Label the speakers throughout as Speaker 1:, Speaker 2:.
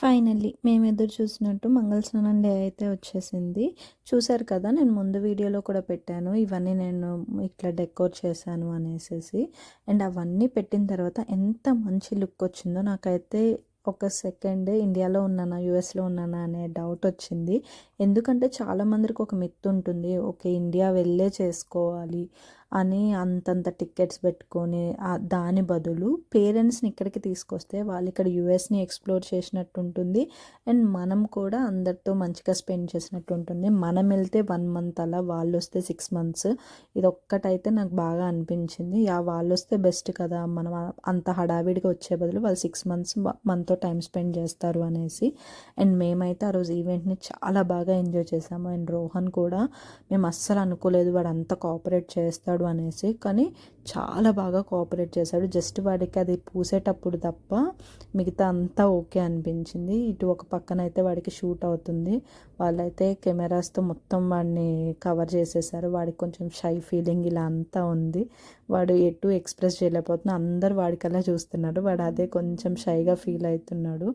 Speaker 1: Finally మేము ఎదురు చూసినట్టు మంగళస్నానం డే అయితే వచ్చేసింది. చూసారు కదా! నేను ముందు వీడియోలో కూడా పెట్టాను. ఇవన్నీ నేను ఇట్లా డెకోర్ చేశాను అనేసేసి. అండ్ అవన్నీ పెట్టిన తర్వాత ఎంత మంచి లుక్ వచ్చిందో నాకైతే ఒక సెకండ్ ఇండియాలో ఉన్నానా, యూఎస్‌లో ఉన్నానా అనే డౌట్ వచ్చింది. ఎందుకంటే చాలామందికి ఒక మిత్ ఉంటుంది. ఓకే. ఇండియా వెళ్ళే చేసుకోవాలి అని అంతంత టికెట్స్ పెట్టుకొని దాని బదులు పేరెంట్స్‌ని ఇక్కడికి తీసుకొస్తే వాళ్ళు ఇక్కడ యూఎస్‌ని ఎక్స్‌ప్లోర్ చేసినట్టు ఉంటుంది. అండ్ మనం కూడా అందరితో మంచిగా స్పెండ్ చేసినట్టు ఉంటుంది. మనం వెళ్తే 1 మంత్ అలా, వాళ్ళొస్తే 6 మంత్స్. ఇదొక్కటైతే నాకు బాగా అనిపించింది. యాహ్! వాళ్ళొస్తే బెస్ట్ కదా! మనం అంత హడావిడిగా వచ్చే బదులు వాళ్ళు 6 మంత్స్ మనతో టైమ్ స్పెండ్ చేస్తారు అనేసి. అండ్ మేమైతే ఆ రోజు ఈవెంట్‌ని చాలా బాగా ఎంజాయ్ చేసాము. అండ్ రోహన్ కూడా మేము అస్సలు అనుకోలేదు వాడు అంత కోఆపరేట్ చేస్తాడు అనేసి. కానీ చాలా బాగా కోఆపరేట్ చేశాడు. జస్ట్ వాడికి అది పూసేటప్పుడు తప్ప మిగతా అంతా ఓకే అనిపించింది. ఇటు ఒక పక్కన అయితే వాడికి షూట్ అవుతుంది. వాళ్ళైతే కెమెరాస్తో మొత్తం వాడిని కవర్ చేసేసారు. వాడికి కొంచెం షై ఫీలింగ్ ఇలా అంతా ఉంది. వాడు ఎటు ఎక్స్ప్రెస్ చేయలేకపోతున్నా, అందరు వాడికల్లా చూస్తున్నారు. వాడు అదే కొంచెం షైగా ఫీల్ అవుతున్నాడు.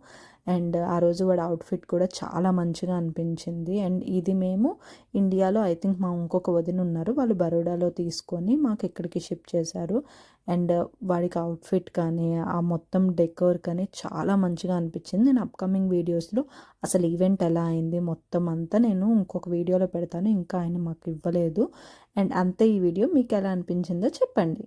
Speaker 1: అండ్ ఆ రోజు వాడి అవుట్ఫిట్ కూడా చాలా మంచిగా అనిపించింది. అండ్ ఇది మేము ఇండియాలో ఐ థింక్ మా ఇంకొక వదిన ఉన్నారు, వాళ్ళు బరోడాలో తీసుకొని మాకు ఇక్కడికి షిప్ చేశారు. అండ్ వాడికి అవుట్ఫిట్ కానీ ఆ మొత్తం డెకోర్ కానీ చాలా మంచిగా అనిపించింది. నేను అప్కమింగ్ వీడియోస్లో అసలు ఈవెంట్ ఎలా అయింది మొత్తం అంతా నేను ఇంకొక వీడియోలో పెడతాను. ఇంకా ఆయన మాకు ఇవ్వలేదు. అండ్ అంతే. ఈ వీడియో మీకు ఎలా అనిపించిందో చెప్పండి.